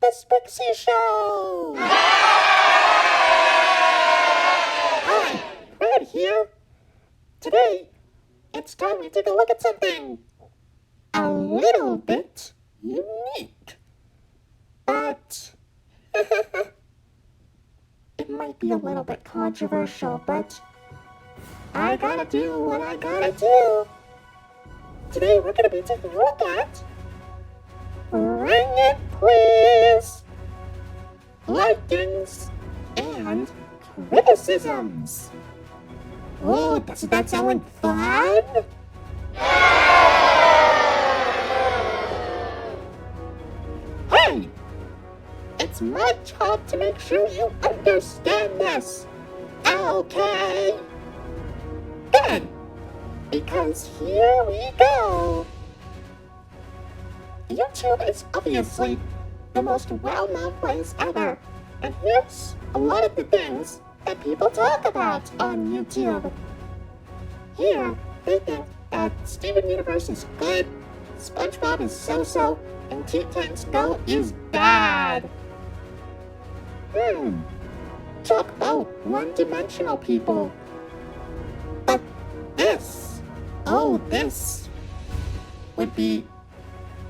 the Sprixie Show! Hi, Fred here. Today, it's time we take a look at something a little bit unique. But it might be a little bit controversial, but I gotta do what I gotta do. Today we're gonna be taking a look at Ring It Please! Likings and criticisms. Oh, doesn't that sound like fun? Hey! It's my job to make sure you understand this. Okay? Good. Because here we go. YouTube is obviously the most well-known place ever. And here's a lot of the things that people talk about on YouTube. Here, they think that Steven Universe is good, SpongeBob is so-so, and Teen Titans Go is bad. Talk about one-dimensional people. But this would be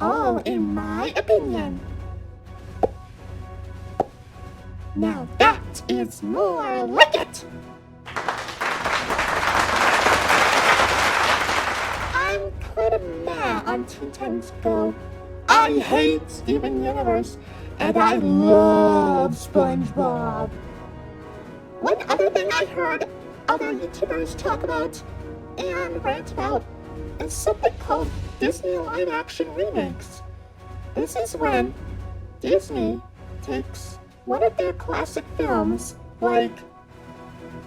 all in my opinion. Now that is more like it. I'm kinda mad on Teen Titans Go. I hate Steven Universe, and I love SpongeBob. One other thing I heard other YouTubers talk about and rant about is something called Disney live-action remakes. This is when Disney takes one of their classic films, like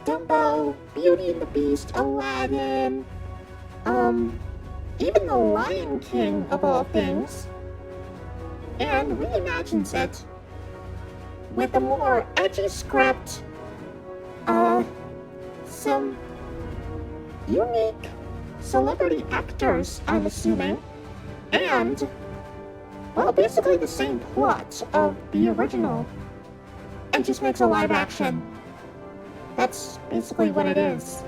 Dumbo, Beauty and the Beast, Aladdin, even The Lion King of all things, and reimagines it with a more edgy script, some unique celebrity actors, I'm assuming, and, well, basically the same plot of the original, and just makes a live action. That's basically what it is.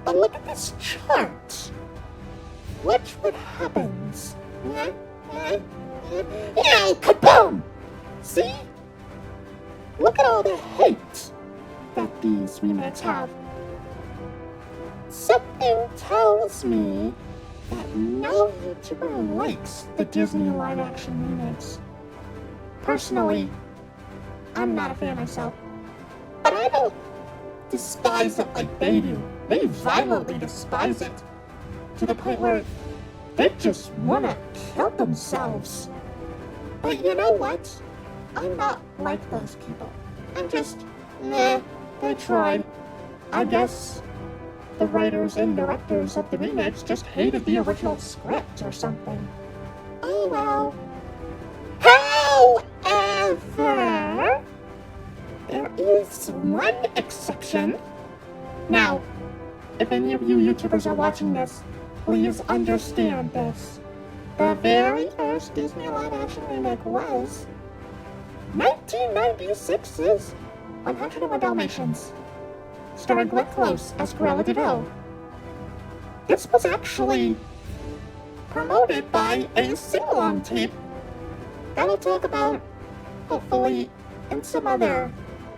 But look at this chart. Watch what happens. Kaboom! See? Look at all the hate that these remakes have. Something tells me that no YouTuber likes the Disney live-action remakes. Personally, I'm not a fan myself. But I don't despise it like they do. They violently despise it. To the point where they just want to kill themselves. But you know what? I'm not like those people. I'm just, they tried. I guess the writers and directors of the remakes just hated the original script or something. Oh well. However, there is one exception. Now, if any of you YouTubers are watching this, please understand this. The very first Disney live-action remake was 1996's 101 Dalmatians, starring Glenn Close as Cruella de Vil. This was actually promoted by a sing-along tape that I'll talk about, hopefully, in some other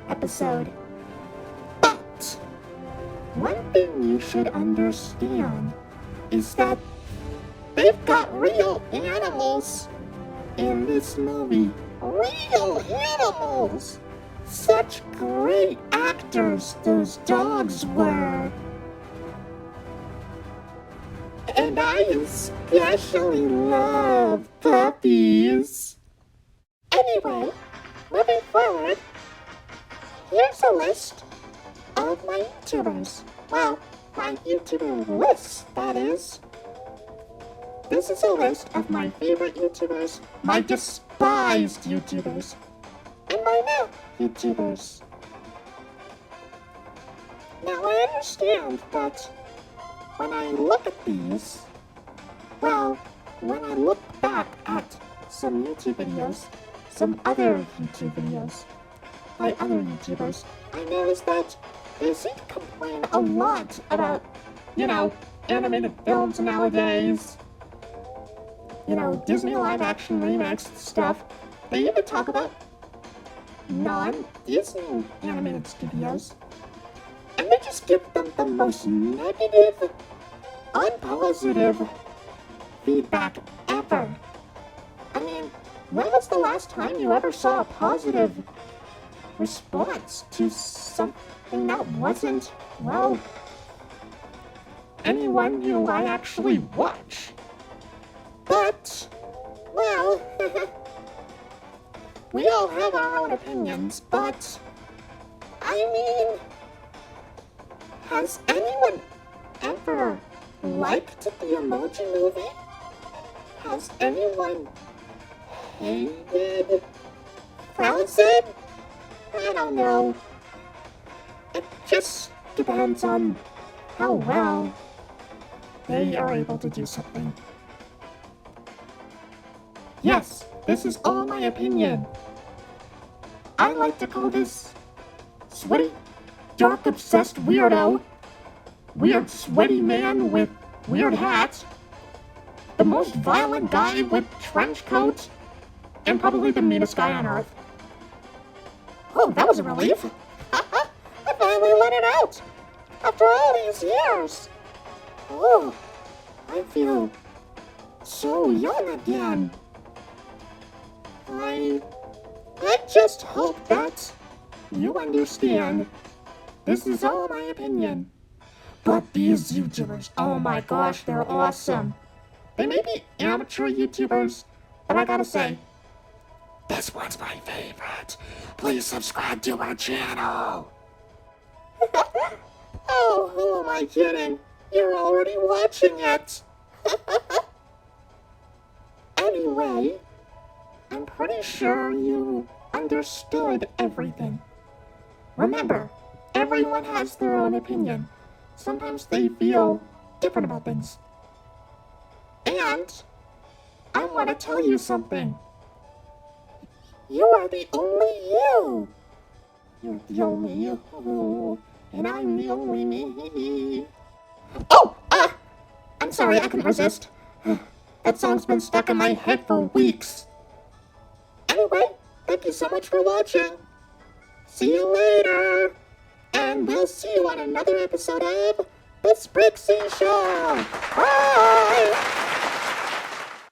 episode. But one thing you should understand is that they've got real animals in this movie. Real animals! Such great actors those dogs were. And I especially love puppies. Anyway, moving forward, here's a list of my YouTubers. Well, my YouTuber list, that is. This is a list of my favorite YouTubers, my despised YouTubers, and my new YouTubers. Now I understand that when I look at these, well, when I look back at some YouTube videos, some other YouTube videos by other YouTubers, I noticed that they seem to complain a lot about, animated films nowadays. Disney live-action remakes stuff. They even talk about non-Disney animated studios. And they just give them the most negative, unpositive feedback ever. I mean, when was the last time you ever saw a positive response to something that wasn't, well, anyone who I actually watch? But, well, we all have our own opinions, but, I mean, has anyone ever liked the Emoji Movie? Has anyone hated Frozen? I don't know. It just depends on how well they are able to do something. Yes, this is all my opinion. I like to call this sweaty, dark, obsessed weirdo, weird, sweaty man with weird hat, the most violent guy with trench coat, and probably the meanest guy on Earth. Oh, that was a relief. I finally let it out after all these years. Oh, I feel so young again. I just hope that you understand. This is all my opinion. But these YouTubers, oh my gosh, they're awesome. They may be amateur YouTubers, but I gotta say, this one's my favorite. Please subscribe to our channel. Oh, who am I kidding? You're already watching it. Anyway, I'm pretty sure you understood everything. Remember, everyone has their own opinion. Sometimes they feel different about things. And I want to tell you something. You are the only you. You're the only you, and I'm the only me. Oh, I'm sorry, I couldn't resist. That song's been stuck in my head for weeks. Anyway, thank you so much for watching. See you later. And we'll see you on another episode of The Sprixie Show. Bye!